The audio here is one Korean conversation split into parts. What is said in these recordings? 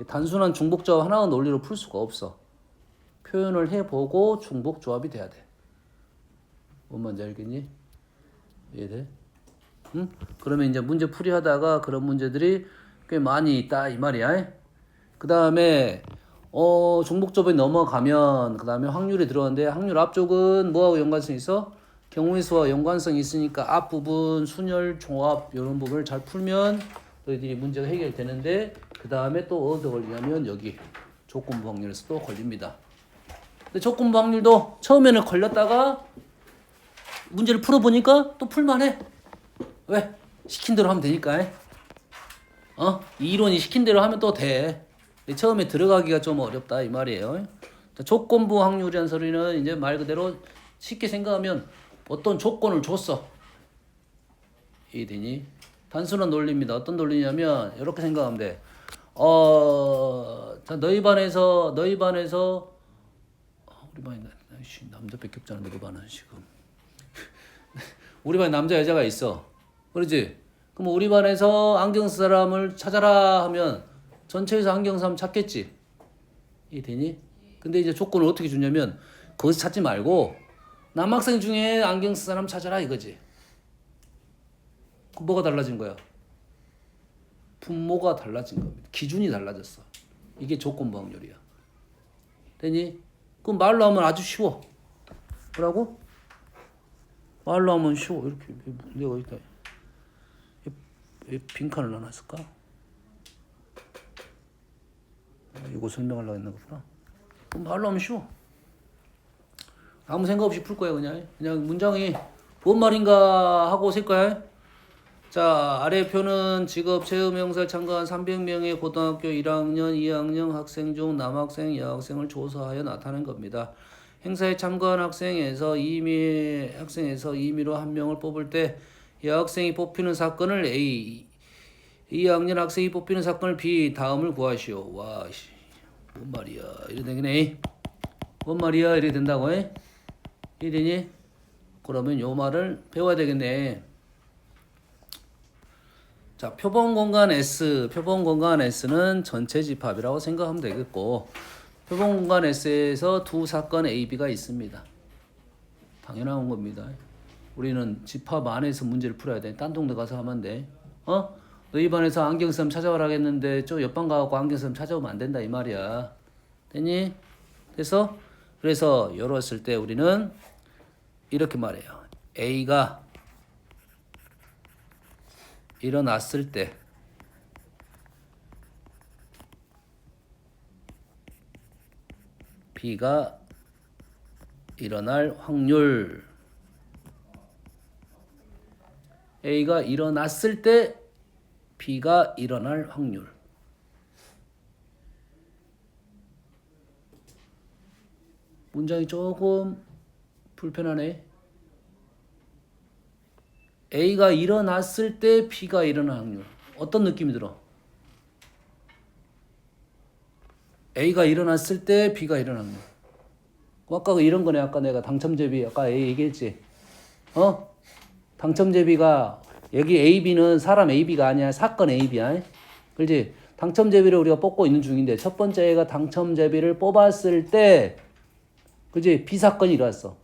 단순한 중복조합 하나의 논리로 풀 수가 없어. 표현을 해보고 중복조합이 돼야 돼. 뭔 말인지 알겠니? 이해돼? 응? 그러면 이제 문제 풀이 하다가 그런 문제들이 꽤 많이 있다 이 말이야. 그 다음에 중복조합이 넘어가면 그 다음에 확률이 들어가는데 확률 앞쪽은 뭐하고 연관성이 있어? 경우의 수와 연관성이 있으니까 앞부분 순열 종합 이런 부분을 잘 풀면 너희들이 문제가 해결되는데 그 다음에 또 어디서 걸리냐면 여기 조건부 확률에서 또 걸립니다. 근데 조건부 확률도 처음에는 걸렸다가 문제를 풀어보니까 또 풀만해. 왜? 시킨 대로 하면 되니까. 이 이론이 시킨 대로 하면 또 돼. 처음에 들어가기가 좀 어렵다 이 말이에요. 조건부 확률이라는 소리는 이제 말 그대로 쉽게 생각하면 어떤 조건을 줬어. 이해되니? 단순한 논리입니다. 어떤 논리냐면 이렇게 생각하면 돼. 자, 너희 반에서 우리 반에 남자밖에 없잖아. 너희 반은 지금. 우리 반에 남자 여자가 있어. 그러지? 그럼 우리 반에서 안경 쓴 사람을 찾아라 하면 전체에서 안경 쓴 사람 찾겠지? 이해되니? 근데 이제 조건을 어떻게 주냐면 거기서 찾지 말고 남학생 중에 안경 쓴 사람 찾아라 이거지. 뭐가 달라진 거야? 분모가 달라진 겁니다. 기준이 달라졌어. 이게 조건부 확률이야. 되니? 그럼 말로 하면 아주 쉬워. 뭐라고? 말로 하면 쉬워. 이렇게 내가 여기다 왜 빈칸을 넣어놨을까? 이거 설명하려고 했나 보구나. 그럼 말로 하면 쉬워. 아무 생각 없이 풀 거야 그냥 문장이 뭔 말인가 하고 쓸 거야. 자, 아래 표는 직업 체험 행사에 참가한 300명의 고등학교 1학년, 2학년 학생 중 남학생, 여학생을 조사하여 나타낸 겁니다. 행사에 참가한 학생에서 임의로 한 명을 뽑을 때 여학생이 뽑히는 사건을 A, 2학년 학생이 뽑히는 사건을 B, 다음을 구하시오. 와, 뭔 말이야. 이래 되겠네. 뭔 말이야. 이래 된다고 해? 이래니? 그러면 요 말을 배워야 되겠네. 자, 표본 공간 S는 전체 집합이라고 생각하면 되겠고, 표본 공간 S에서 두 사건 A, B가 있습니다. 당연한 겁니다. 우리는 집합 안에서 문제를 풀어야 돼. 딴 동네 가서 하면 안 돼. 너희 반에서 안경 쓰면 찾아오라 했는데 저 옆반 가갖고 안경 쓰면 찾아오면 안 된다 이 말이야. 됐니? 됐어? 그래서 열었을 때 우리는 이렇게 말해요. A가 일어났을 때 B가 일어날 확률. A가 일어났을 때 B가 일어날 확률. 문장이 조금 불편하네. A가 일어났을 때 B가 일어날 확률. 어떤 느낌이 들어? A가 일어났을 때 B가 일어날 확률. 아까 이런 거네. 아까 내가 당첨제비 아까 A 얘기했지. 당첨제비가 여기 AB는 사람 AB가 아니야. 사건 AB야. 그렇지? 당첨제비를 우리가 뽑고 있는 중인데 첫 번째 애가 당첨제비를 뽑았을 때 그렇지? B 사건이 일어났어.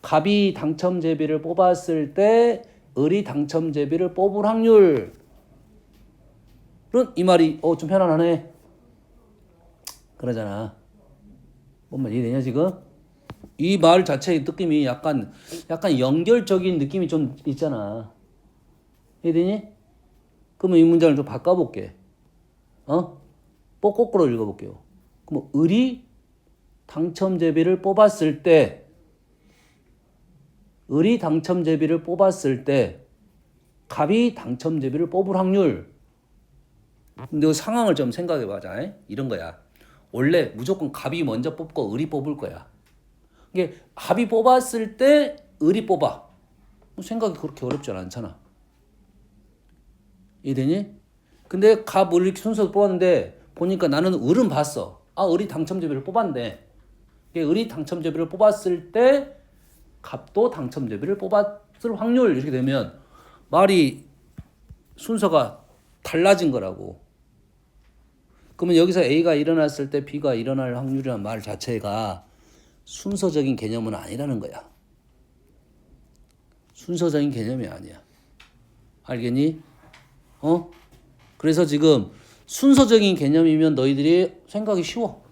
갑이 당첨제비를 뽑았을 때 을이 당첨제비를 뽑을 확률은 이 말이 좀 편안하네. 그러잖아. 뭔 말 이해되냐 지금? 이 말 자체의 느낌이 약간 연결적인 느낌이 좀 있잖아. 이해되니? 그러면 이 문장을 좀 바꿔볼게. 거꾸로 읽어볼게요. 그럼 을이 당첨제비를 뽑았을 때 갑이 당첨제비를 뽑을 확률. 근데 상황을 좀 생각해봐자. 이런 거야. 원래 무조건 갑이 먼저 뽑고 을이 뽑을 거야. 이게 갑이 뽑았을 때 을이 뽑아. 생각이 그렇게 어렵지 않잖아. 이해되니? 근데 갑, 을 이렇게 순서로 뽑았는데 보니까 나는 을은 봤어. 을이 당첨제비를 뽑았네. 을이 당첨제비를 뽑았을 때 갑도 당첨제비를 뽑았을 확률 이렇게 되면 말이 순서가 달라진 거라고. 그러면 여기서 A가 일어났을 때 B가 일어날 확률이라는 말 자체가 순서적인 개념은 아니라는 거야. 순서적인 개념이 아니야. 알겠니? 그래서 지금 순서적인 개념이면 너희들이 생각이 쉬워.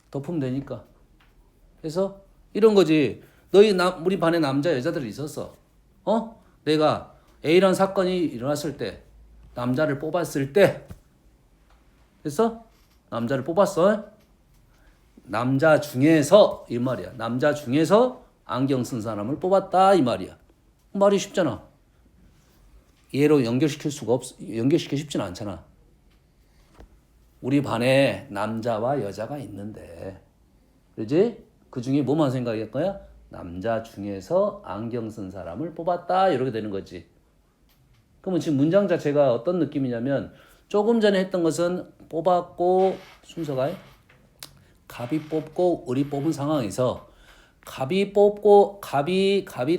덮으면 되니까. 그래서 이런 거지. 우리 반에 남자 여자들이 있었어. 내가 A라는 사건이 일어났을 때 남자를 뽑았을 때 그래서 남자를 뽑았어. 남자 중에서 이 말이야. 남자 중에서 안경 쓴 사람을 뽑았다 이 말이야. 말이 쉽잖아. 얘로 연결시키기 쉽지는 않잖아. 우리 반에 남자와 여자가 있는데, 그렇지? 그 중에 뭐만 생각할 거야? 남자 중에서 안경 쓴 사람을 뽑았다 이렇게 되는 거지. 그러면 지금 문장 자체가 어떤 느낌이냐면 조금 전에 했던 것은 뽑았고 순서가 갑이 뽑고 을이 뽑은 상황에서 갑이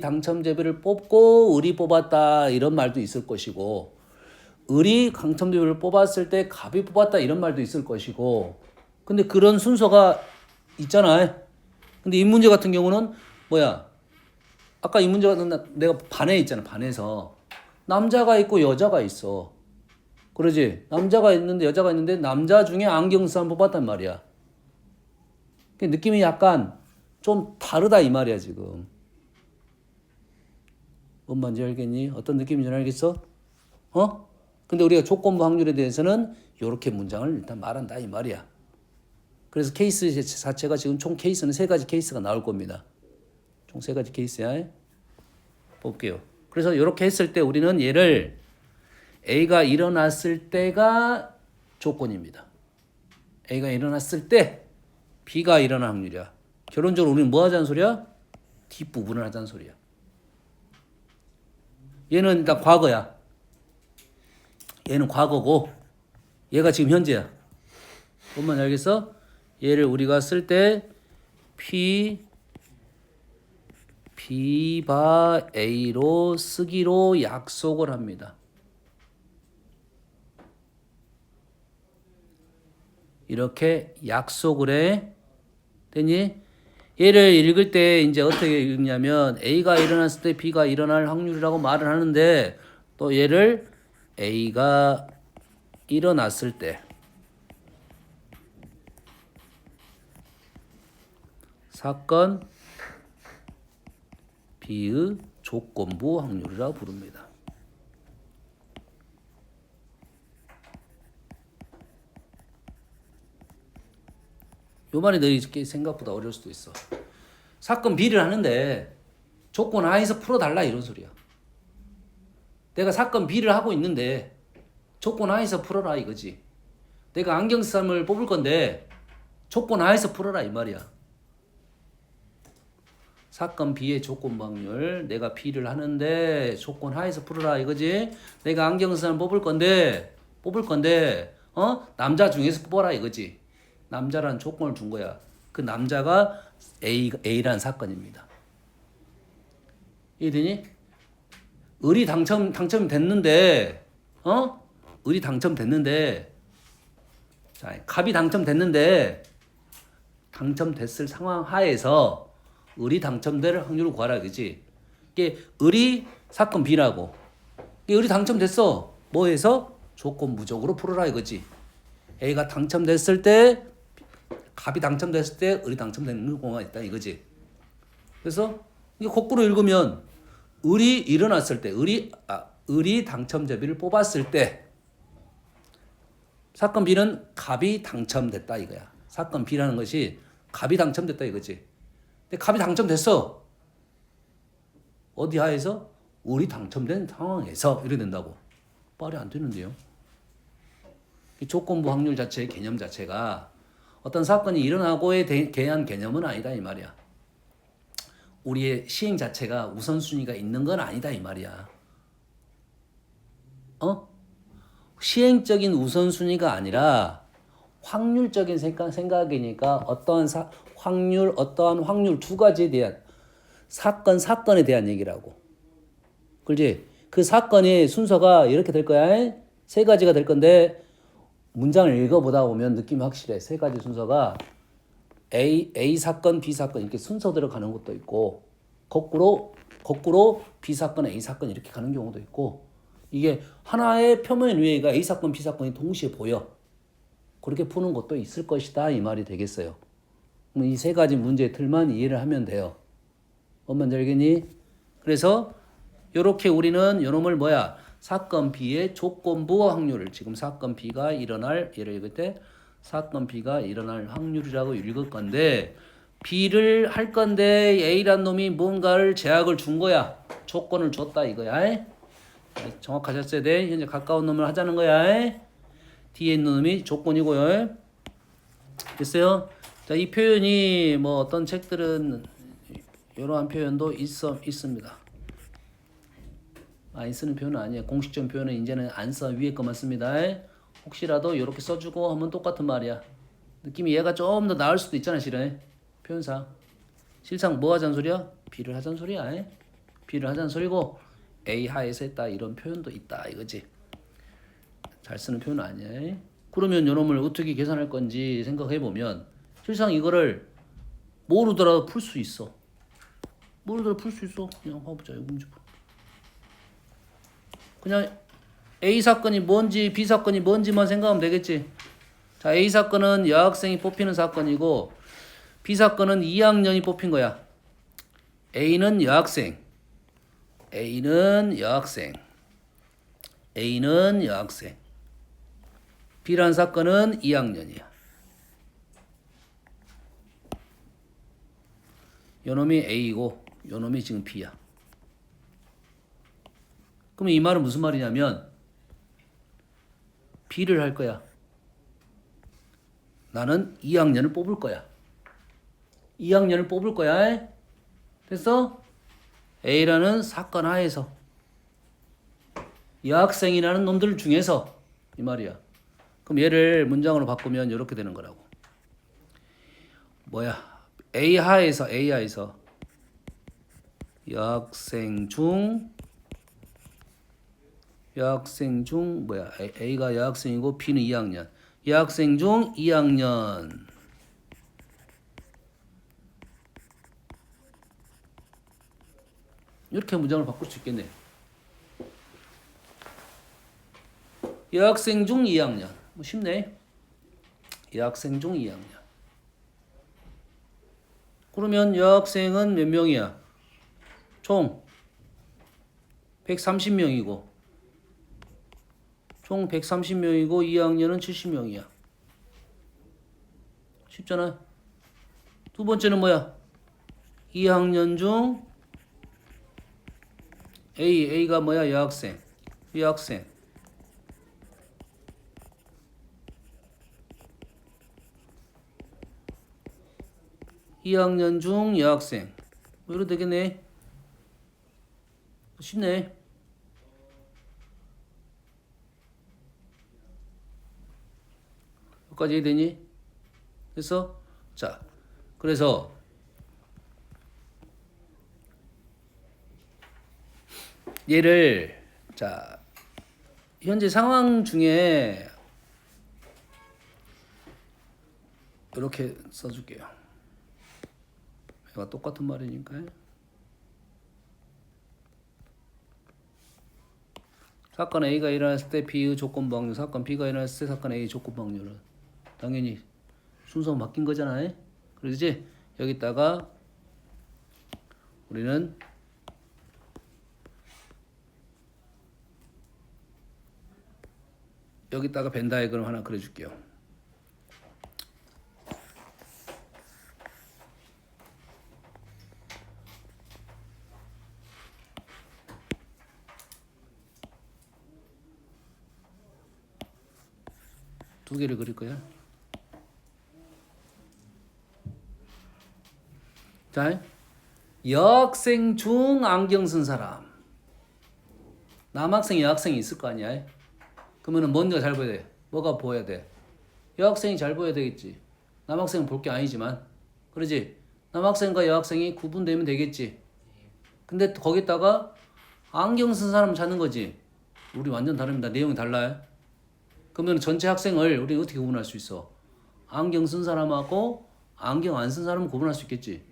당첨제비를 뽑고 을이 뽑았다 이런 말도 있을 것이고 을이 당첨제비를 뽑았을 때 갑이 뽑았다 이런 말도 있을 것이고 근데 그런 순서가 있잖아. 근데 이 문제 같은 경우는 뭐야? 아까 이 문제 같은 내가 반에 있잖아. 반에서 남자가 있고 여자가 있어. 그러지? 남자가 있는데 여자가 있는데 남자 중에 안경 쓴 사람 뽑았단 말이야. 느낌이 약간 좀 다르다 이 말이야 지금. 뭔 말인지 알겠니? 어떤 느낌인지 알겠어? 근데 우리가 조건부 확률에 대해서는 이렇게 문장을 일단 말한다 이 말이야. 그래서 케이스 자체가 지금 총 케이스는 3가지 케이스가 나올 겁니다. 총 3가지 케이스야. 볼게요. 그래서 이렇게 했을 때 우리는 얘를 A가 일어났을 때가 조건입니다. A가 일어났을 때 B가 일어날 확률이야. 결론적으로 우리는 뭐 하자는 소리야? 뒷부분을 하자는 소리야. 얘는 일단 과거야. 얘는 과거고 얘가 지금 현재야. 뭔 말인지 알겠어? 얘를 우리가 쓸 때 B바 A로 쓰기로 약속을 합니다. 이렇게 약속을 해. 됐니? 얘를 읽을 때 이제 어떻게 읽냐면 A가 일어났을 때 B가 일어날 확률이라고 말을 하는데 또 얘를 A가 일어났을 때 사건 B의 조건부 확률이라고 부릅니다. 요 말이 너희 생각보다 어려울 수도 있어. 사건 B를 하는데 조건 하에서 풀어달라 이런 소리야. 내가 사건 B를 하고 있는데 조건 하에서 풀어라 이거지. 내가 안경 쓴 사람을 뽑을 건데 조건 하에서 풀어라 이 말이야. 사건 B의 조건부 확률 내가 B를 하는데 조건 하에서 풀어라 이거지. 내가 안경 쓴 사람 뽑을 건데 남자 중에서 뽑아라 이거지. 남자라는 조건을 준 거야. 그 남자가 A라는 사건입니다. 이해되니? 을이 당첨이 됐는데, 을이 당첨됐는데, 자, 갑이 당첨됐는데, 당첨됐을 상황 하에서 을이 당첨될 확률을 구하라, 그지? 이게 을이 사건 B라고. 이게 을이 당첨됐어. 뭐 해서? 조건부적으로 풀어라, 이거지. A가 당첨됐을 때, 갑이 당첨됐을 때 을이 당첨되는 경우가 있다 이거지. 그래서 이게 거꾸로 읽으면 을이 일어났을 때 을이 당첨제비를 뽑았을 때 사건 B는 갑이 당첨됐다 이거야. 사건 B라는 것이 갑이 당첨됐다 이거지. 근데 갑이 당첨됐어. 어디 하에서? 을이 당첨된 상황에서 이래 된다고. 말이 안 되는데요. 이 조건부 확률 자체의 개념 자체가 어떤 사건이 일어나고에 대한 개념은 아니다 이 말이야. 우리의 시행 자체가 우선순위가 있는 건 아니다 이 말이야. 시행적인 우선순위가 아니라 확률적인 생각이니까 어떠한 확률 2가지에 대한 사건에 대한 얘기라고. 그렇지? 그 사건의 순서가 이렇게 될 거야. 3가지가 될 건데 문장을 읽어보다 보면 느낌이 확실해. 세 가지 순서가 A 사건, B 사건 이렇게 순서대로 가는 것도 있고 거꾸로 B 사건, A 사건 이렇게 가는 경우도 있고 이게 하나의 표면 위에가 A 사건, B 사건이 동시에 보여. 그렇게 푸는 것도 있을 것이다 이 말이 되겠어요. 이 세 가지 문제의 틀만 이해를 하면 돼요. 뭔 말인지 알겠니? 그래서 이렇게 우리는 요놈을 뭐야? 사건 B의 조건부 확률을 지금 사건 B가 일어날 예를 읽을 때 사건 B가 일어날 확률이라고 읽을 건데 B를 할 건데 A란 놈이 뭔가를 제약을 준 거야. 조건을 줬다 이거야. 정확하셨어야 돼. 현재 가까운 놈을 하자는 거야. 뒤에 있는 놈이 조건이고요. 됐어요? 자, 이 표현이 뭐 어떤 책들은 이러한 표현도 있습니다. 많이 쓰는 표현은 아니에요. 공식적 표현은 이제는 안 써. 위에 것만 씁니다. 혹시라도 이렇게 써주고 하면 똑같은 말이야. 느낌이 얘가 좀 더 나을 수도 있잖아, 실은. 표현상. 실상 뭐 하자는 소리야? B를 하자는 소리야. B를 하자는 소리고 A 하에서 했다 이런 표현도 있다 이거지. 잘 쓰는 표현은 아니야. 그러면 요놈을 어떻게 계산할 건지 생각해 보면 실상 이거를 모르더라도 풀 수 있어. 모르더라도 풀 수 있어. 그냥 봐보자. 이거 문제 봐. 그냥 A 사건이 뭔지 B 사건이 뭔지만 생각하면 되겠지. 자, A 사건은 여학생이 뽑히는 사건이고 B 사건은 2학년이 뽑힌 거야. A는 여학생. A는 여학생. A는 여학생. B란 사건은 2학년이야. 요놈이 A고 요놈이 지금 B야. 그럼 이 말은 무슨 말이냐면 B를 할 거야. 나는 2학년을 뽑을 거야. 2학년을 뽑을 거야. 됐어? A라는 사건 하에서 여학생이라는 놈들 중에서 이 말이야. 그럼 얘를 문장으로 바꾸면 이렇게 되는 거라고. 뭐야? A 하에서 여학생 중 뭐야? A가 여학생이고 B는 2학년. 여학생 중 2학년. 이렇게 문장을 바꿀 수 있겠네. 여학생 중 2학년. 뭐 쉽네. 여학생 중 2학년. 그러면 여학생은 몇 명이야? 총 130명이고 총 130명이고 2학년은 70명이야. 쉽잖아. 두 번째는 뭐야? 2학년 중 A가 뭐야? 여학생. 2학년 중 여학생. 뭐 이래도 되겠네. 쉽네. 여기까지 이해되니? 됐어? 자, 그래서 얘를 자 현재 상황 중에 이렇게 써줄게요. 얘가 똑같은 말이니까. 사건 A가 일어났을 때 B의 조건부 확률, 사건 B가 일어났을 때 사건 A의 조건부 확률은 당연히 순서가 바뀐 거잖아. 그러지? 여기다가 우리는 여기다가 벤 다이어그램 하나 그려줄게요. 두 개를 그릴 거야. 자, 여학생 중 안경 쓴 사람. 남학생, 여학생이 있을 거 아니야? 그러면은 뭔가 잘 보여야 돼. 뭐가 보여야 돼? 여학생이 잘 보여야 되겠지. 남학생은 볼 게 아니지만. 그러지? 남학생과 여학생이 구분되면 되겠지. 근데 거기다가 안경 쓴 사람 찾는 거지. 우리 완전 다릅니다. 내용이 달라요. 그러면 전체 학생을 우리 어떻게 구분할 수 있어? 안경 쓴 사람하고 안경 안 쓴 사람은 구분할 수 있겠지.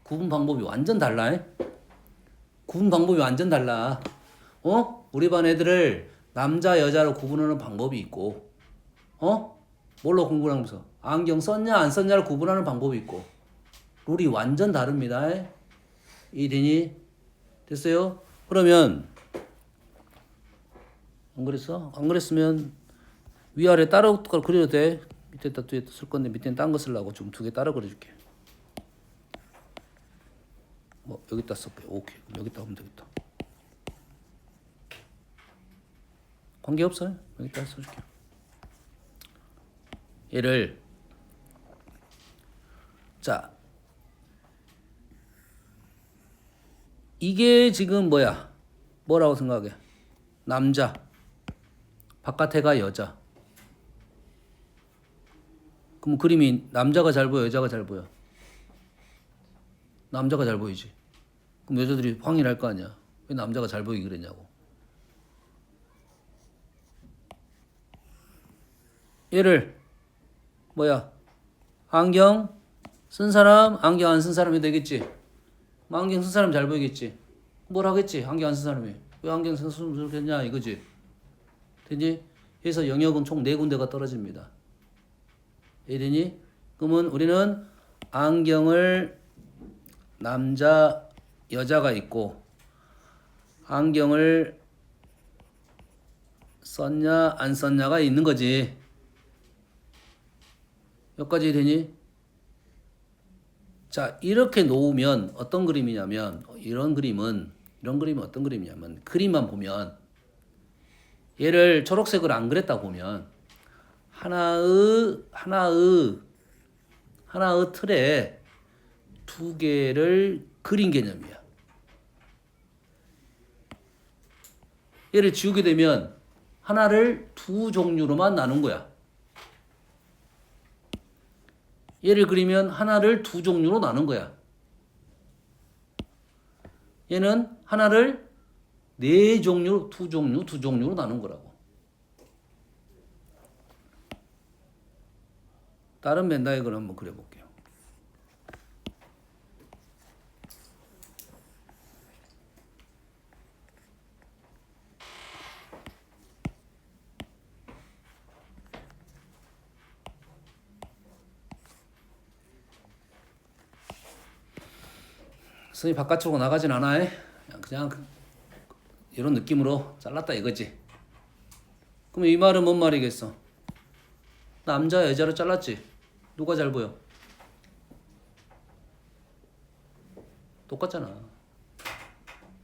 구분 방법이 완전 달라. 구분 방법이 완전 달라. 우리 반 애들을 남자 여자로 구분하는 방법이 있고, 뭘로 구분하면서 안경 썼냐 안 썼냐를 구분하는 방법이 있고, 룰이 완전 다릅니다. 이해되니? 됐어요? 그러면 안 그랬어? 안 그랬으면 위아래 따로 그려도 돼. 밑에다 뒤에 쓸 건데 밑에는 딴 거 쓰려고 좀 두 개 따로 그려줄게. 뭐 여기다 쓸게. 오케이. 여기다 하면 되겠다. 관계없어요. 여기다 써줄게. 얘를 자 이게 지금 뭐야? 뭐라고 생각해? 남자 바깥에가 여자. 그럼 그림이 남자가 잘 보여 여자가 잘 보여? 남자가 잘 보이지. 그럼 여자들이 황홀할 거 아니야. 왜 남자가 잘 보이기 그랬냐고. 얘를 뭐야? 안경 쓴 사람, 안경 안 쓴 사람이 되겠지. 안경 쓴 사람 잘 보이겠지. 뭘 하겠지? 안경 안 쓴 사람이. 왜 안경 쓴 사람이 좋겠냐 이거지. 되니? 그래서 영역은 총 4군데가 떨어집니다. 이해되니? 그러면 우리는 안경을 남자, 여자가 있고 안경을 썼냐 안 썼냐가 있는 거지. 여기까지 되니? 자, 이렇게 놓으면 어떤 그림이냐면 이런 그림은 어떤 그림이냐면 그림만 보면 얘를 초록색으로 안 그렸다 보면 하나의 틀에 두 개를 그린 개념이야. 얘를 지우게 되면 하나를 두 종류로만 나눈 거야. 얘를 그리면 하나를 두 종류로 나눈 거야. 얘는 하나를 네 종류, 두 종류로 나눈 거라고. 다른 벤 다이어그램 한번 그려볼게요. 선이 바깥으로 나가진 않아. 그냥 이런 느낌으로 잘랐다 이거지. 그럼 이 말은 뭔 말이겠어? 남자 여자로 잘랐지. 누가 잘 보여? 똑같잖아.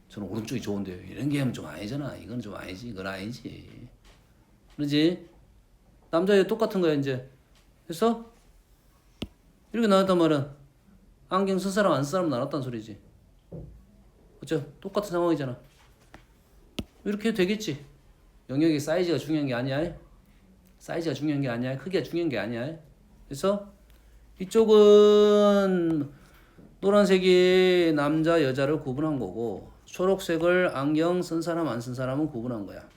저는 오른쪽이 좋은데 이런 게 하면 좀 아니잖아. 이건 좀 아니지. 이건 아니지. 그러지? 남자 여자 똑같은 거야 이제. 됐어? 이렇게 나왔단 말은 안경 쓴 사람 안 쓴 사람 나눴단 소리지. 그쵸? 똑같은 상황이잖아. 이렇게 해도 되겠지. 영역의 사이즈가 중요한 게 아니야. 사이즈가 중요한 게 아니야. 크기가 중요한 게 아니야. 그래서 이쪽은 노란색이 남자 여자를 구분한 거고 초록색을 안경 쓴 사람 안 쓴 사람은 구분한 거야.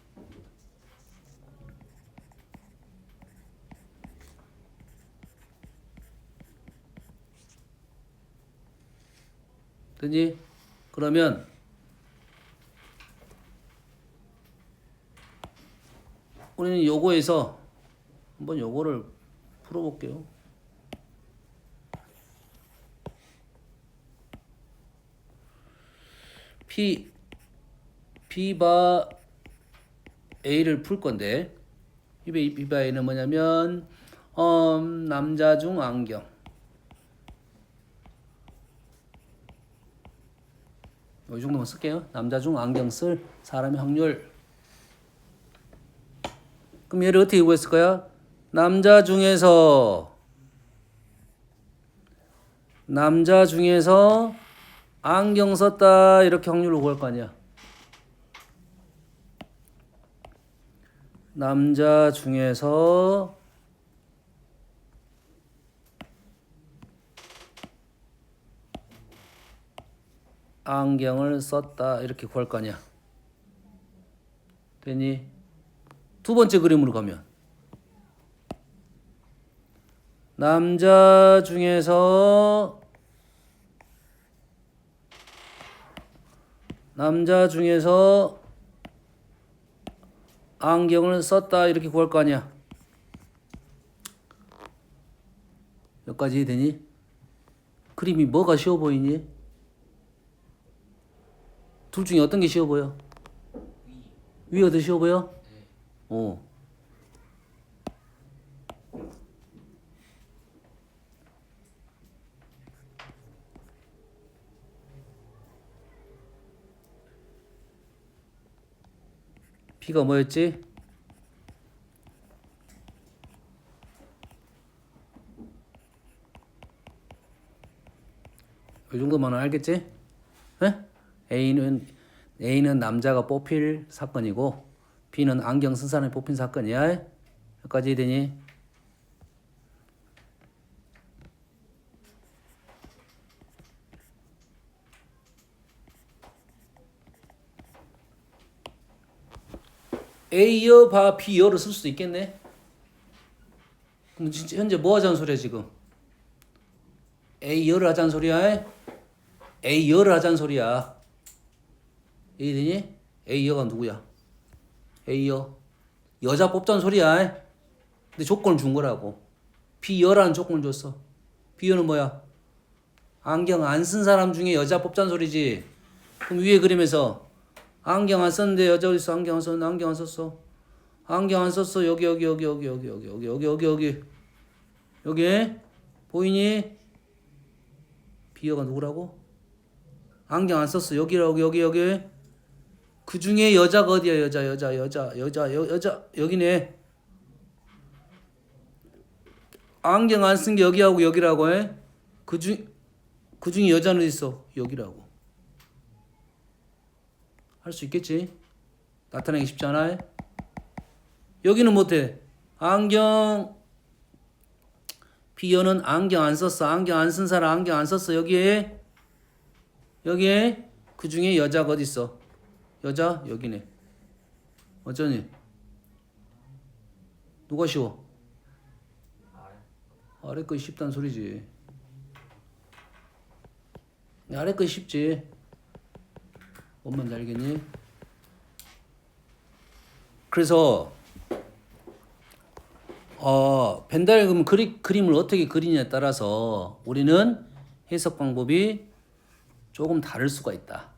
되니? 그러면 우리는 요거에서 한번 요거를 풀어볼게요. B바 A를 풀 건데 B바 A는 뭐냐면 남자 중 안경 이 정도만 쓸게요. 남자 중 안경 쓸 사람의 확률. 그럼 얘를 어떻게 구했을 거야? 남자 중에서 안경 썼다 이렇게 확률을 구할 거 아니야. 남자 중에서 안경을 썼다 이렇게 구할 거 아니야. 되니? 두 번째 그림으로 가면 남자 중에서 안경을 썼다 이렇게 구할 거 아니야. 여기까지 되니? 그림이 뭐가 쉬워 보이니? 둘 중에 어떤 게 쉬워 보여? 위가 더 쉬워 보여? 어. B가 뭐였지? 이 정도만 알겠지? 에? A는 남자가 뽑힐 사건이고 B는 안경 쓴 사람이 뽑힌 사건이야. 여기까지 되니? A여 바 B여를 쓸 수도 있겠네. 그럼 진짜 현재 뭐 하자는 소리야 지금? A여를 하자는 소리야. A여를 하자는 소리야. 이해되니? A여가 누구야? A여 여자 뽑자는 소리야. 근데 조건을 준 거라고. B여라는 조건을 줬어. B여는 뭐야? 안경 안 쓴 사람 중에 여자 뽑자는 소리지. 그럼 위에 그림에서 안경 안 썼는데 여자 어디 있어? 안경 안 썼는데 안경 안 썼어. 안경 안 썼어. 여기 보이니? B여가 누구라고? 안경 안 썼어. 여기라고 여기. 그 중에 여자가 어디야? 여자 여기네. 안경 안 쓴 게 여기하고 여기라고 해. 그 중에 여자는 어디 있어? 여기라고. 할 수 있겠지? 나타내기 쉽지 않아? 여기는 못해. B여는 안경 안 썼어. 안경 안 쓴 사람 안경 안 썼어. 여기에 그 중에 여자가 어디 있어? 여자 여기네. 어쩌니? 누가 쉬워? 아래 거 쉽다는 소리지. 아래 거 쉽지. 뭔 말인지 알겠니? 그래서 벤다이어그램 그림을 어떻게 그리냐에 따라서 우리는 해석 방법이 조금 다를 수가 있다.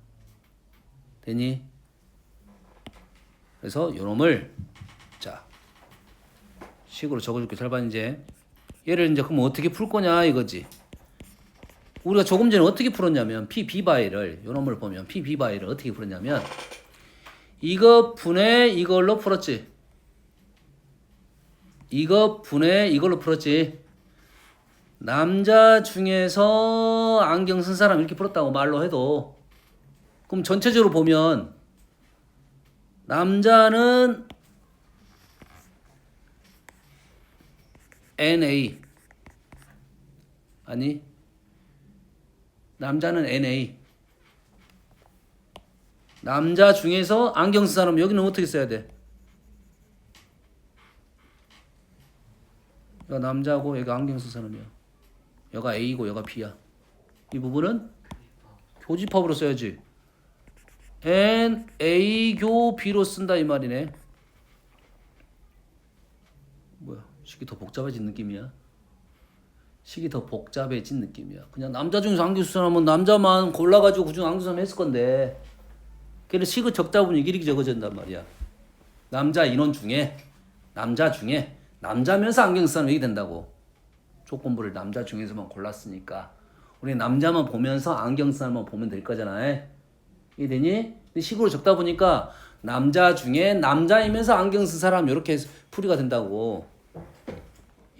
되니? 그래서 요놈을 자 식으로 적어줄게. 잘 봐. 이제 얘를 이제 그럼 어떻게 풀 거냐 이거지. 우리가 조금 전에 어떻게 풀었냐면 P-B바이를 요놈을 보면 P-B바이를 어떻게 풀었냐면 이거 분의 이걸로 풀었지. 이거 분의 이걸로 풀었지. 남자 중에서 안경 쓴 사람 이렇게 풀었다고 말로 해도 그럼 전체적으로 보면 남자는 NA 아니 남자는 NA. 남자 중에서 안경 쓴 사람 여기는 어떻게 써야 돼? 여가 남자고 얘가 안경 쓴 사람이야. 여가 A고 여가 B야. 이 부분은 교집합으로 써야지. N A 교 B로 쓴다 이 말이네. 뭐야? 식이 더 복잡해진 느낌이야. 식이 더 복잡해진 느낌이야. 그냥 남자 중에서 안경 쓴 사람은 남자만 골라가지고 그중 안경 쓴 사람 했을 건데. 그래서 식을 적다 보니 이렇게 적어진단 말이야. 남자 인원 중에 남자면서 안경 쓴 사람 얘기 된다고. 조건부를 남자 중에서만 골랐으니까 우리 남자만 보면서 안경 쓴 사람만 보면 될 거잖아. 이해되니? 식으로 적다 보니까 남자 중에 남자이면서 안경 쓴 사람 이렇게 풀이가 된다고.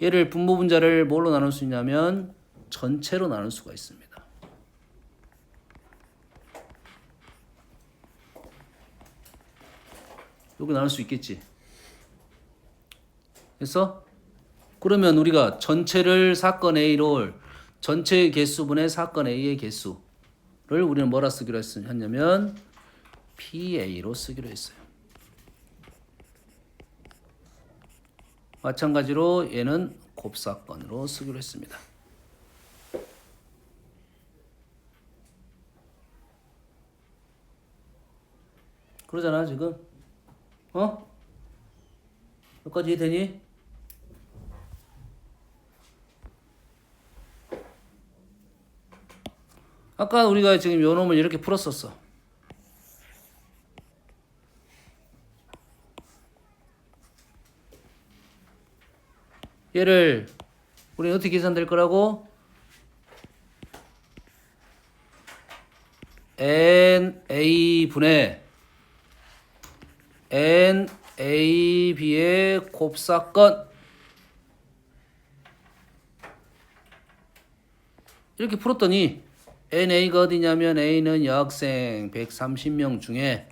얘를 분모 분자를 뭘로 나눌 수 있냐면 전체로 나눌 수가 있습니다. 여기 나눌 수 있겠지. 됐어? 그러면 우리가 전체를 사건 A로 전체 개수분의 사건 A의 개수를 우리는 뭐라 쓰기로 했냐면 PA로 쓰기로 했어요. 마찬가지로 얘는 곱사건으로 쓰기로 했습니다. 그러잖아 지금. 여기까지 이해되니? 아까 우리가 지금 요 놈을 이렇게 풀었었어. 얘를 우리 어떻게 계산될 거라고? NA분의 NAB의 곱사건 이렇게 풀었더니 NA가 어디냐면 A는 여학생 130명 중에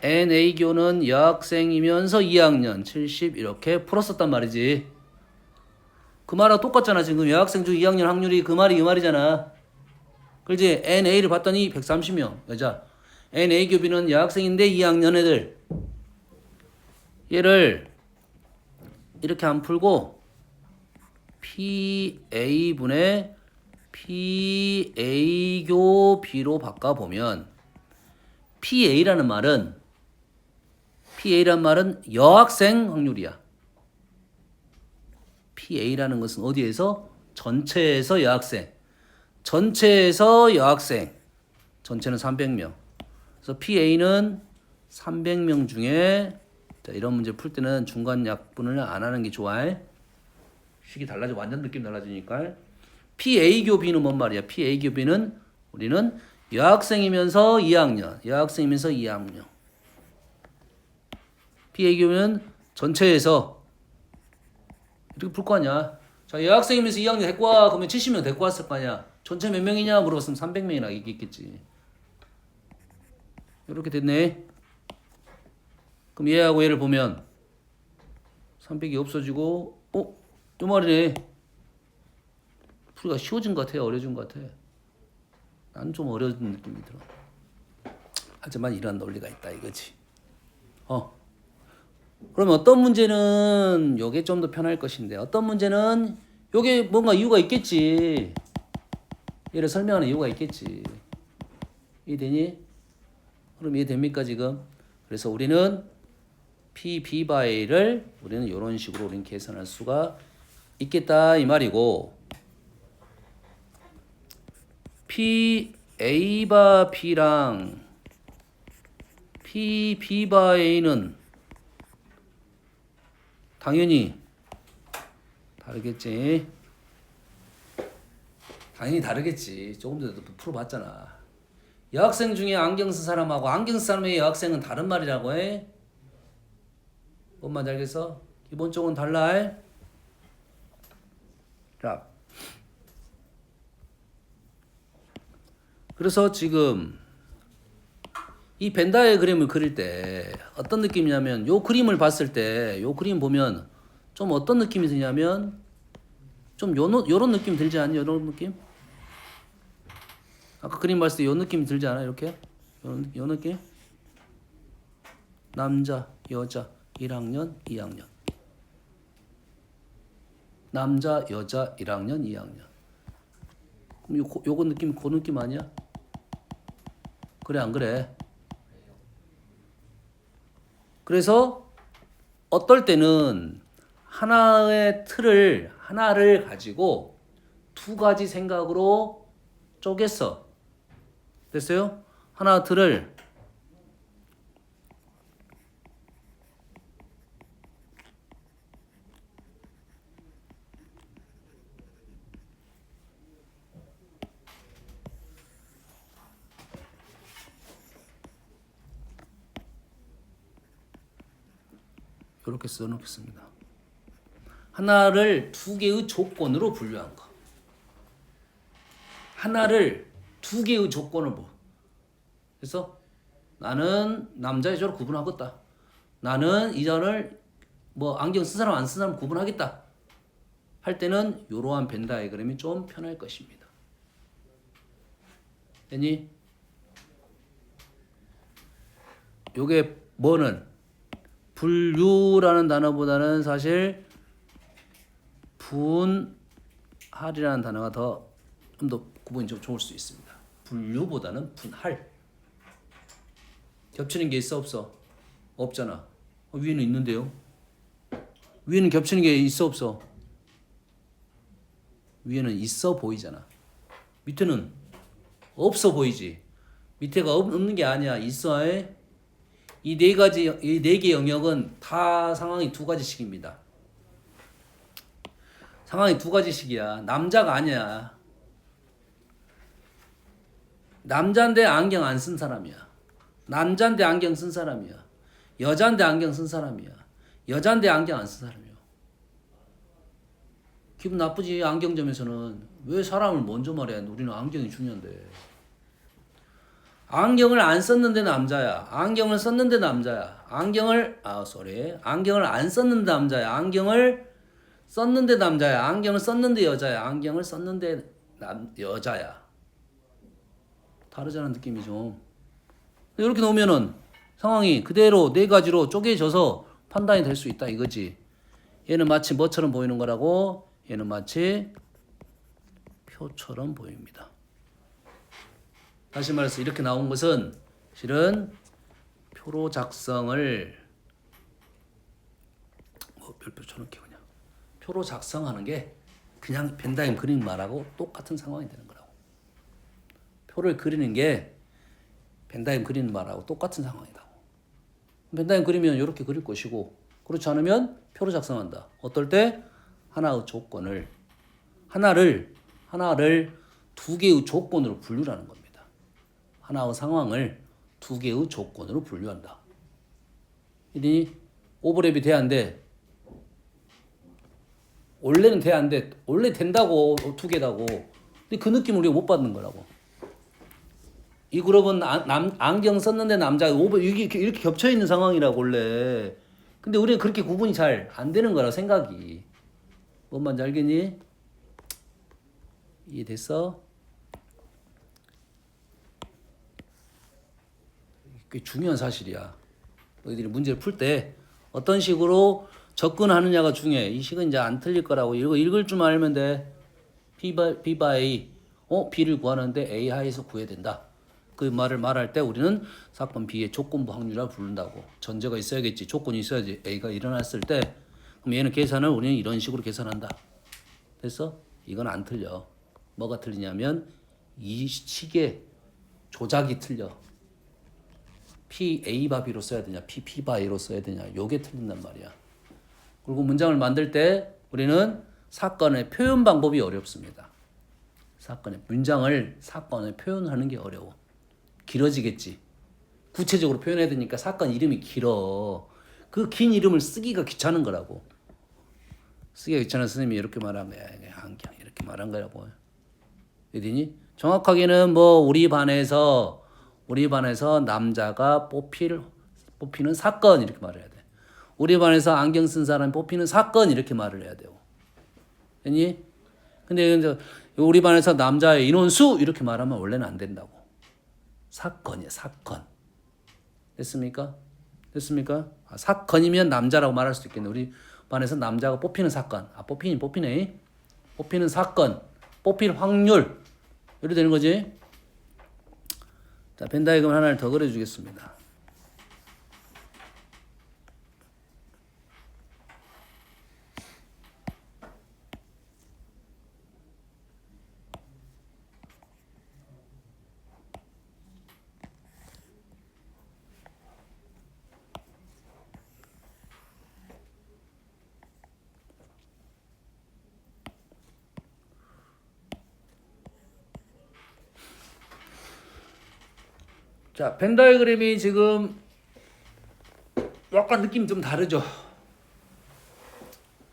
NA교는 여학생이면서 2학년 70 이렇게 풀었었단 말이지. 그 말하고 똑같잖아. 지금 여학생 중 2학년 확률이 그 말이 이 말이잖아. 그렇지? NA를 봤더니 130명 여자. NA교비는 여학생인데 2학년 애들. 얘를 이렇게 안 풀고 PA분의 PA교비로 바꿔보면 PA라는 말은 여학생 확률이야. PA라는 것은 어디에서? 전체에서 여학생. 전체에서 여학생. 전체는 300명. 그래서 PA는 300명 중에 자, 이런 문제 풀 때는 중간 약분을 안 하는 게 좋아. 식이 달라져. 완전 느낌 달라지니까. PA교비는 뭔 말이야? PA교비는 우리는 여학생이면서 2학년. 여학생이면서 2학년. PA교비는 전체에서 이렇게 풀 거 아니야. 자, 여학생이면서 2학년 데리고 와. 그러면 70명 데리고 왔을 거 아니야. 전체 몇 명이냐 물어봤으면 300명이나 얘기했겠지. 이렇게 됐네. 그럼 얘하고 얘를 보면 300이 없어지고 이 말이네. 풀이가 쉬워진 것 같아? 어려진 것 같아? 난 좀 어려진 느낌이 들어. 하지만 이런 논리가 있다 이거지. 그러면 어떤 문제는 요게 좀 더 편할 것인데 어떤 문제는 요게 뭔가 이유가 있겠지. 얘를 설명하는 이유가 있겠지. 이해되니? 그럼 이해됩니까 지금? 그래서 우리는 P, B를 우리는 이런 식으로 우리는 계산할 수가 있겠다 이 말이고 P, A 바 B랑 P, B 바 A는 당연히 다르겠지. 당연히 다르겠지. 조금 전에도 풀어봤잖아. 여학생 중에 안경 쓴 사람하고 안경 쓴 사람의 여학생은 다른 말이라고 해. 뭔 말인지 알겠어? 기본적으로는 달라. 자, 그래서 지금 이 벤 다이어그램을 그릴 때 어떤 느낌이냐면 요 그림을 봤을 때 요 그림 보면 좀 어떤 느낌이 드냐면 좀 요런 느낌 들지 않니? 요런 느낌? 아까 그림 봤을 때 요 느낌 들지 않아? 이렇게? 요 느낌? 남자, 여자 1학년, 2학년. 남자, 여자 1학년, 2학년. 그럼 요거 느낌 그 느낌 아니야? 그래 안 그래? 그래서 어떨 때는 하나를 가지고 두 가지 생각으로 쪼갰어. 됐어요? 하나 틀을 이렇게 써놓겠습니다. 하나를 두 개의 조건으로 분류한 거. 하나를 두 개의 조건을 뭐. 그래서 나는 남자 여자로 구분하겠다. 나는 이전을 뭐 안경 쓴 사람 안 쓴 사람 구분하겠다. 할 때는 이러한 벤 다이어그램이 좀 편할 것입니다. 됐니? 요게 뭐는 분류라는 단어보다는 사실 분할이라는 단어가 좀 더 구분이 좀 좋을 수 있습니다. 분류보다는 분할. 겹치는 게 있어 없어? 없잖아. 위에는 있는데요. 위에는 겹치는 게 있어 없어? 위에는 있어 보이잖아. 밑에는 없어 보이지. 밑에가 없는 게 아니야. 있어. 이 네 가지, 이 네 개 영역은 다 상황이 두 가지씩입니다. 상황이 두 가지씩이야. 남자가 아니야. 남자인데 안경 안 쓴 사람이야. 남자인데 안경 쓴 사람이야. 여자인데 안경 쓴 사람이야. 여자인데 안경 안 쓴 사람이야. 기분 나쁘지. 안경점에서는 왜 사람을 먼저 말해? 우리는 안경이 중요한데. 안경을 안 썼는데 남자야. 안경을 썼는데 남자야. 안경을 안 썼는데 남자야. 안경을 썼는데 남자야. 안경을 썼는데 여자야. 안경을 썼는데 여자야. 다르잖아 느낌이 좀. 이렇게 놓으면은 상황이 그대로 네 가지로 쪼개져서 판단이 될 수 있다 이거지. 얘는 마치 뭐처럼 보이는 거라고? 얘는 마치 표처럼 보입니다. 다시 말해서 이렇게 나온 것은 실은 표로 작성을 별표처럼 이렇게 그냥 표로 작성하는 게 그냥 벤다임 그림 말하고 똑같은 상황이 되는 거라고. 표를 그리는 게 벤다임 그리는 말하고 똑같은 상황이다. 벤다임 그리면 이렇게 그릴 것이고 그렇지 않으면 표로 작성한다. 어떨 때 하나의 조건을 하나를 두 개의 조건으로 분류하는 겁니다. 하나의 상황을 두 개의 조건으로 분류한다. 이니 오버랩이 돼야 안 돼. 원래는 돼야 안 돼. 원래 된다고 두 개다고. 근데 그 느낌을 우리가 못 받는 거라고. 이 그룹은 안경 썼는데 남자 이렇게 겹쳐 있는 상황이라고 원래. 근데 우리는 그렇게 구분이 잘 안 되는 거라 생각이. 뭔 말인지 알겠니? 이해됐어? 꽤 중요한 사실이야. 너희들이 문제를 풀 때 어떤 식으로 접근하느냐가 중요해. 이 식은 이제 안 틀릴 거라고. 이거 읽을 줄 알면 돼. B by A. B를 구하는데 A 하에서 구해야 된다. 그 말을 말할 때 우리는 사건 B의 조건부 확률이라고 부른다고. 전제가 있어야겠지. 조건이 있어야지. A가 일어났을 때 그럼 얘는 계산을 우리는 이런 식으로 계산한다. 됐어? 이건 안 틀려. 뭐가 틀리냐면 이 식의 조작이 틀려. P A by B로 써야 되냐, P by A로 써야 되냐, 요게 틀린단 말이야. 그리고 문장을 만들 때 우리는 사건의 표현 방법이 어렵습니다. 사건을 표현하는 게 어려워. 길어지겠지. 구체적으로 표현해야 되니까 사건 이름이 길어. 그 긴 이름을 쓰기가 귀찮은 거라고. 쓰기가 귀찮은 선생님이 이렇게 말하면 안경 이렇게 말한 거라고. 되니? 정확하게는 우리 반에서 남자가 뽑히는 사건 이렇게 말해야 돼. 우리 반에서 안경 쓴 사람이 뽑히는 사건 이렇게 말을 해야 돼요. 됐니? 근데 이제 우리 반에서 남자의 인원수 이렇게 말하면 원래는 안 된다고. 사건이야, 사건. 됐습니까? 사건이면 남자라고 말할 수도 있겠네. 우리 반에서 남자가 뽑히는 사건. 뽑히네. 뽑히는 사건. 뽑힐 확률. 이렇게 되는 거지. 자, 벤 다이그램 하나를 더 그려주겠습니다. 자, 벤 다이그램이 지금 약간 느낌이 좀 다르죠.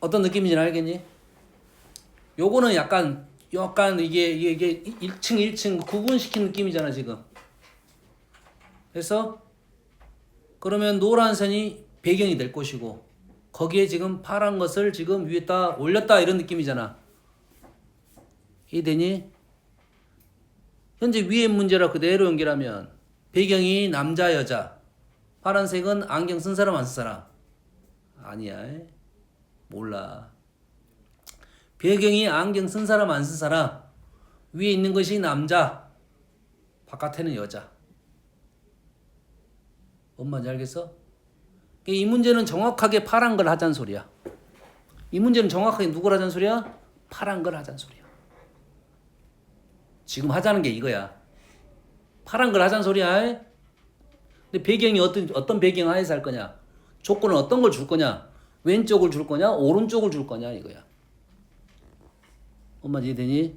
어떤 느낌인지 알겠니? 요거는 약간 이게 1층 구분시킨 느낌이잖아 지금. 그래서 그러면 노란 선이 배경이 될 것이고 거기에 지금 파란 것을 지금 위에다 올렸다 이런 느낌이잖아. 이해되니? 현재 위의 문제라 그대로 연결하면 배경이 남자 여자, 파란색은 안경 쓴 사람 안 쓴 사람. 아니야. 몰라. 배경이 안경 쓴 사람 안 쓴 사람. 위에 있는 것이 남자, 바깥에는 여자. 뭔 말인지 알겠어? 이 문제는 정확하게 파란 걸 하자는 소리야. 이 문제는 정확하게 누굴 하자는 소리야? 파란 걸 하자는 소리야. 지금 하자는 게 이거야. 파란 걸 하자는 소리야. 근데 배경이 어떤 배경 하에서 할 거냐? 조건은 어떤 걸 줄 거냐? 왼쪽을 줄 거냐? 오른쪽을 줄 거냐? 이거야. 엄마 이해되니?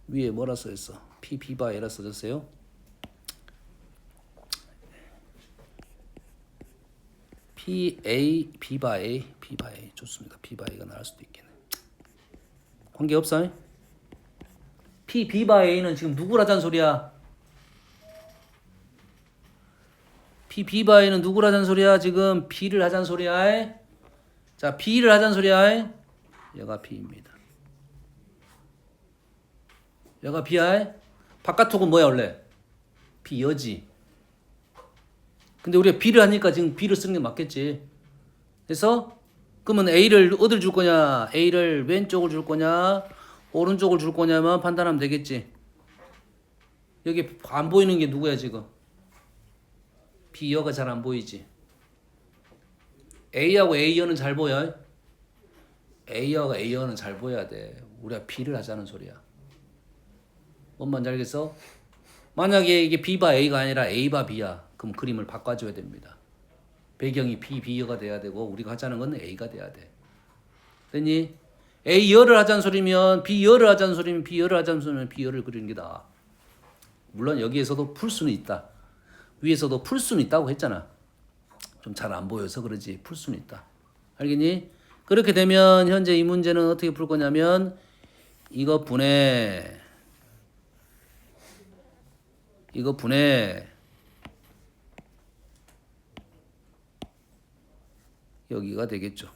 위에 뭐라 써있어? P, B바 A라 써졌어요? P, A, B바 A, B바 A. 좋습니다. B바 A가 나올 수도 있겠네. 관계없어? P, B바 A는 지금 누구를 하자는 소리야? P, B바 A는 누구를 하자는 소리야? 지금 B를 하자는 소리야. 자, B를 하자는 소리야. 얘가 B입니다. 얘가 B야. 바깥쪽은 뭐야 원래? B여지. 근데 우리가 B를 하니까 지금 B를 쓰는 게 맞겠지. 그래서 그러면 A를 어딜 줄 거냐? A를 왼쪽을 줄 거냐? 오른쪽을 줄 거냐만 판단하면 되겠지. 여기 안 보이는 게 누구야 지금? B여가 잘 안 보이지. A하고 A여는 잘 보여. A여가 A여는 잘 보여야 돼. 우리가 B를 하자는 소리야. 뭔 말인지 알겠어? 만약에 이게 B바 A가 아니라 A바 B야. 그럼 그림을 바꿔줘야 됩니다. 배경이 B, B여가 돼야 되고 우리가 하자는 건 A가 돼야 돼. 됐니? A여를 하자는 소리면 B여를 하자는 소리면 B여를 하자는 소리면 B여를 그리는 게 나아. 물론 여기에서도 풀 수는 있다. 위에서도 풀 수는 있다고 했잖아. 좀 잘 안 보여서 그러지 풀 수는 있다. 알겠니? 그렇게 되면 현재 이 문제는 어떻게 풀 거냐면 이거 분해 여기가 되겠죠.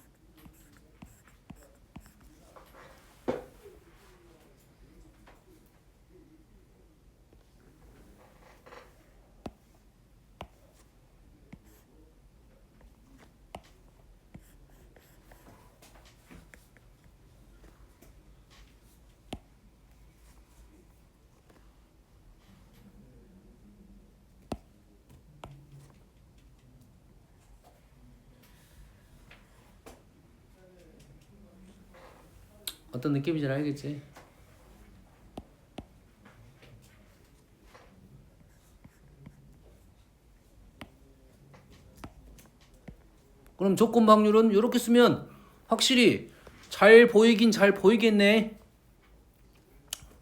어떤 느낌인지 알겠지? 그럼 조건 확률은 이렇게 쓰면 확실히 잘 보이긴 잘 보이겠네.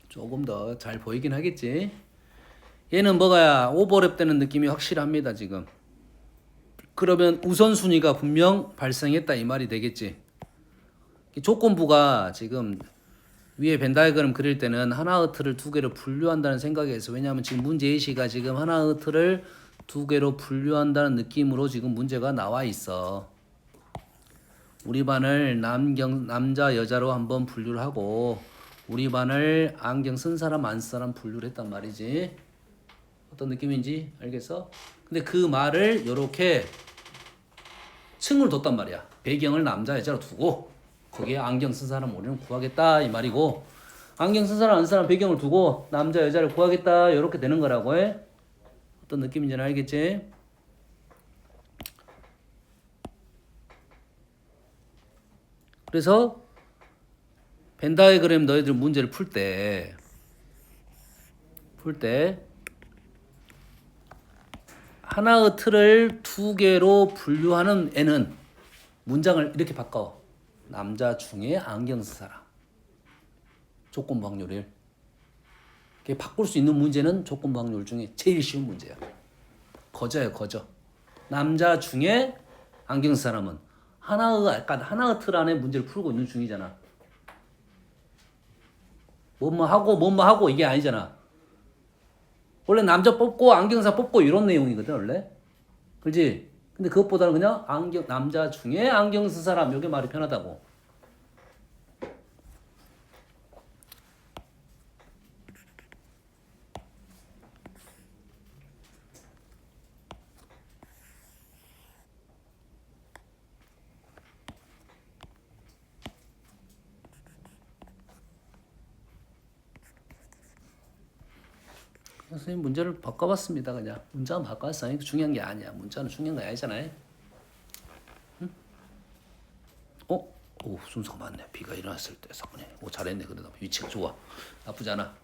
조금 더 잘 보이긴 하겠지. 얘는 뭐가 오버랩 되는 느낌이 확실합니다 지금. 그러면 우선순위가 분명 발생했다 이 말이 되겠지. 조건부가 지금 위에 벤 다이어그램 그릴 때는 하나의 틀을 두 개로 분류한다는 생각에서, 왜냐하면 지금 문제 예시가 지금 하나의 틀을 두 개로 분류한다는 느낌으로 지금 문제가 나와 있어. 우리 반을 남자 여자로 한번 분류를 하고 우리 반을 안경 쓴 사람 안 쓴 사람 분류를 했단 말이지. 어떤 느낌인지 알겠어? 근데 그 말을 이렇게 층을 뒀단 말이야. 배경을 남자 여자로 두고 거기에 안경 쓴 사람 우리는 구하겠다 이 말이고, 안경 쓴 사람 안 쓴 사람 배경을 두고 남자 여자를 구하겠다 이렇게 되는 거라고 해. 어떤 느낌인지는 알겠지? 그래서 벤 다이어그램 너희들 문제를 풀 때 하나의 틀을 두 개로 분류하는 애는 문장을 이렇게 바꿔. 남자 중에 안경 쓴 사람. 조건부 확률을. 바꿀 수 있는 문제는 조건부 확률 중에 제일 쉬운 문제야. 거저야 거저. 남자 중에 안경 쓴 사람은 하나의 틀 안에 문제를 풀고 있는 중이잖아. 뭐뭐 하고 이게 아니잖아. 원래 남자 뽑고 안경사 뽑고 이런 내용이거든 원래. 그렇지? 근데 그것보다는 그냥 남자 중에 안경 쓴 사람 이게 말이 편하다고. 선생님 문제를 바꿔봤습니다. 그냥 문자는 바꿔봤어요. 중요한 게 아니야. 문자는 중요한 거 아니잖아요. 응? 오, 순서가 맞네. B가 일어났을 때 4분의. 오, 잘했네. 그래도 위치가 좋아. 나쁘지 않아.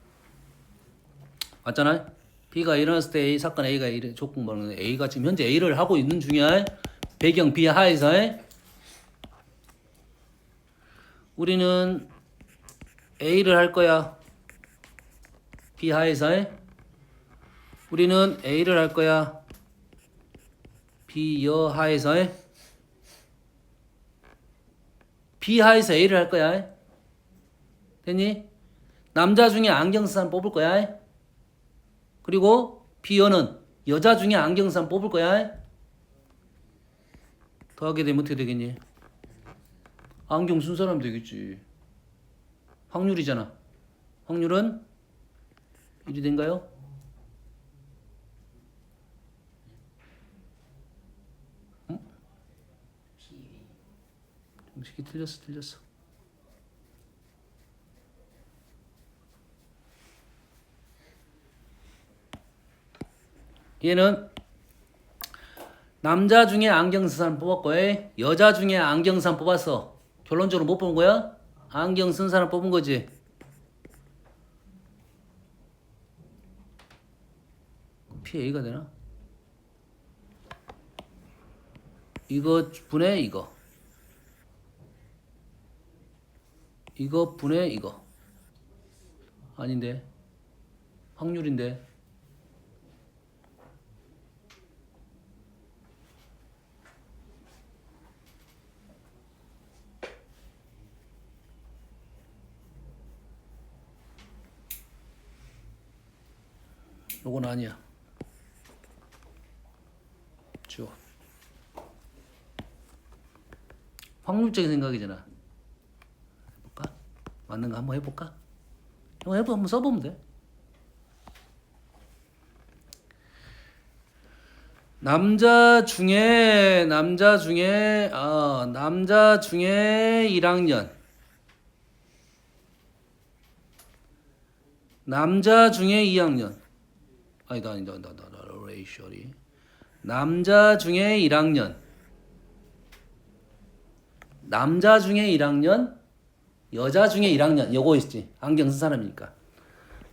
맞잖아요. B가 일어났을 때 A 사건 A가 조건 뭐는 A가 지금 현재 A를 하고 있는 중이야. 배경 B 하에서 우리는 A를 할 거야. B 하에서 우리는 A를 할 거야. B 여 하에서 B 하에서 A를 할 거야. 됐니? 남자 중에 안경 쓴 사람 뽑을 거야. 그리고 B 여는 여자 중에 안경 쓴 사람 뽑을 거야. 더하게 되면 어떻게 되겠니? 안경 쓴 사람 되겠지. 확률이잖아. 확률은 1이 된가요? 응? 정식이 틀렸어. 얘는 남자 중에 안경 쓴 사람 뽑았고 여자 중에 안경 쓴 사람 뽑았어. 결론적으로 못 뽑은 거야? 안경 쓴 사람 뽑은 거지. PA가 되나? 이거 분의 이거. 이거 분의 이거. 아닌데. 확률인데. 요건 아니야. 지워. 확률적인 생각이잖아. 해볼까? 맞는 거 한번 해볼까? 한번 써보면 돼. 남자 중에 1학년. 남자 중에 2학년. 아니다. 레이셔리. 남자 중에 1학년. 남자 중에 1학년. 여자 중에 1학년. 요거 있지. 안경 쓴 사람이니까.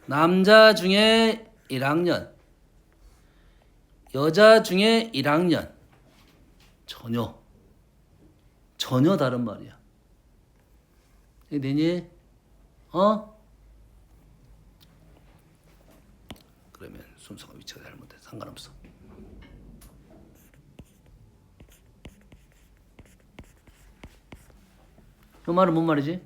남자 중에 1학년. 여자 중에 1학년. 전혀 다른 말이야. 되니? 그러면 순서가 위치가 잘못돼. 상관없어. 이 말은 뭔 말이지?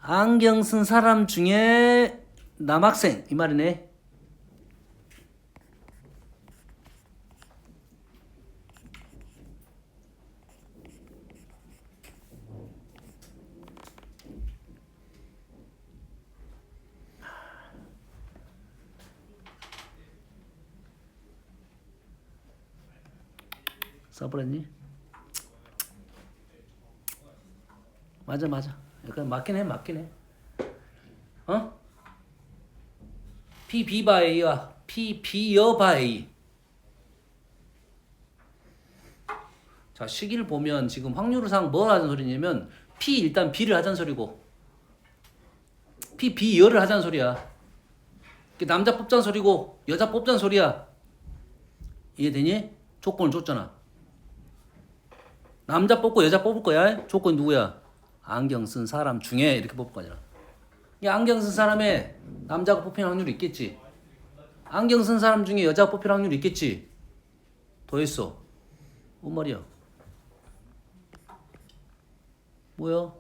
안경 쓴 사람 중에 남학생 이 말이네. 써버렸니? 맞아. 약간 맞긴 해. P B바 A와 P B 여바 A. 자, 시기를 보면 지금 확률상 뭐 하자는 소리냐면 P 일단 B를 하자는 소리고 P B 여를 하자는 소리야. 남자 뽑자는 소리고 여자 뽑자는 소리야. 이해되니? 조건을 줬잖아. 남자 뽑고 여자 뽑을 거야. 조건 누구야? 안경 쓴 사람 중에 이렇게 뽑을 거잖아. 안경 쓴 사람에 남자가 뽑힐 확률이 있겠지. 안경 쓴 사람 중에 여자가 뽑힐 확률이 있겠지. 더했어. 뭔 말이야? 뭐야?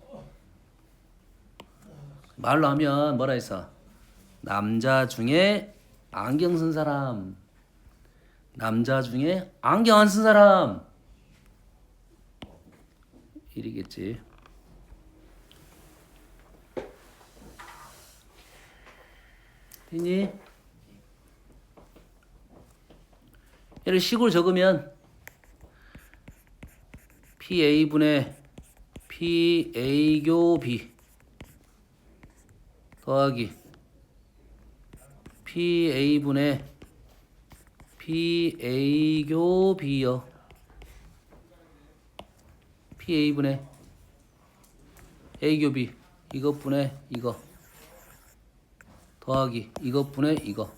말로 하면 뭐라 했어? 남자 중에 안경 쓴 사람. 남자 중에 안경 안 쓴 사람. 이리겠지. 됐니? 얘를 식으로 적으면 PA분의 PA교 B 더하기 PA분의 PA교 B요. PA분의 A교 B 이것분의 이거 더하기 이것분의 이거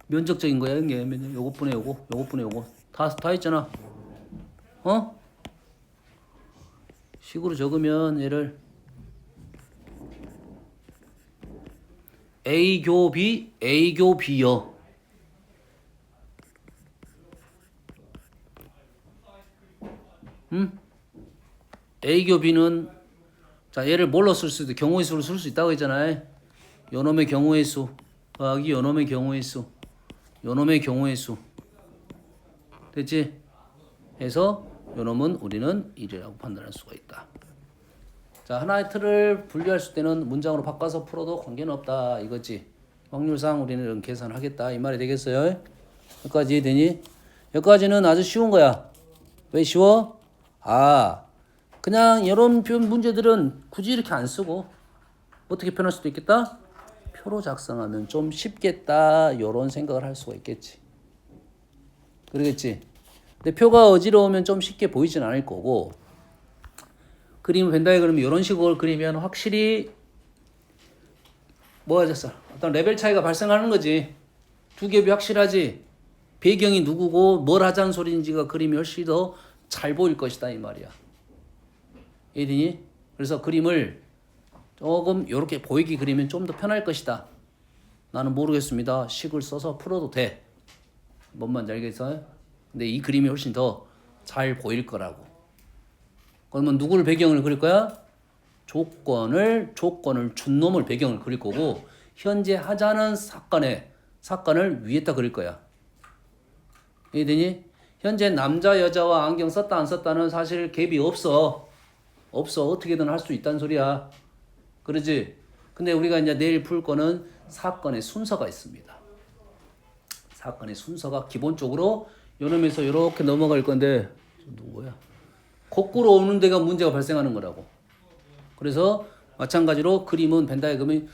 면적적인 거야 이게 요것분의 요거 요것분의 요거 다 있잖아. 어? 식으로 적으면 얘를 A교 B A교 B요. A교 B는 자 얘를 뭘로 쓸 수도 경우의 수로 쓸 수 있다고 했잖아요. 요놈의 경우의 수 더하기 요놈의 경우의 수 요놈의 경우의 수 됐지? 해서 요놈은 우리는 1이라고 판단할 수가 있다. 자 하나의 틀을 분류할 수 때는 문장으로 바꿔서 풀어도 관계는 없다 이거지. 확률상 우리는 이런 계산을 하겠다 이 말이 되겠어요? 여기까지 이해되니? 여기까지는 아주 쉬운 거야. 왜 쉬워? 그냥 이런 표현 문제들은 굳이 이렇게 안 쓰고 어떻게 표현할 수도 있겠다? 표로 작성하면 좀 쉽겠다 이런 생각을 할 수가 있겠지. 그러겠지? 근데 표가 어지러우면 좀 쉽게 보이진 않을 거고 그림을 벤다이 그러면 이런 식으로 그리면 확실히 뭐가 됐어? 어떤 레벨 차이가 발생하는 거지. 두 겹이 확실하지. 배경이 누구고 뭘 하자는 소리인지가 그림이 훨씬 더 잘 보일 것이다 이 말이야. 이해되니? 그래서 그림을 조금 이렇게 보이게 그리면 좀 더 편할 것이다. 나는 모르겠습니다. 식을 써서 풀어도 돼. 뭔 말인지 알겠어요? 근데 이 그림이 훨씬 더 잘 보일 거라고. 그러면 누구를 배경을 그릴 거야? 조건을 준 놈을 배경을 그릴 거고 현재 하자는 사건을 위에다 그릴 거야. 이해되니? 현재 남자 여자와 안경 썼다 안 썼다는 사실 갭이 없어. 어떻게든 할 수 있다는 소리야. 그러지? 근데 우리가 이제 내일 풀 거는 사건의 순서가 있습니다. 사건의 순서가 기본적으로 요놈에서 이렇게 넘어갈 건데 누구야? 거꾸로 오는 데가 문제가 발생하는 거라고. 그래서 마찬가지로 그림은 벤다이그램이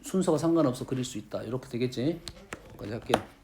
순서가 상관없어 그릴 수 있다. 이렇게 되겠지? 여기까지 할게요.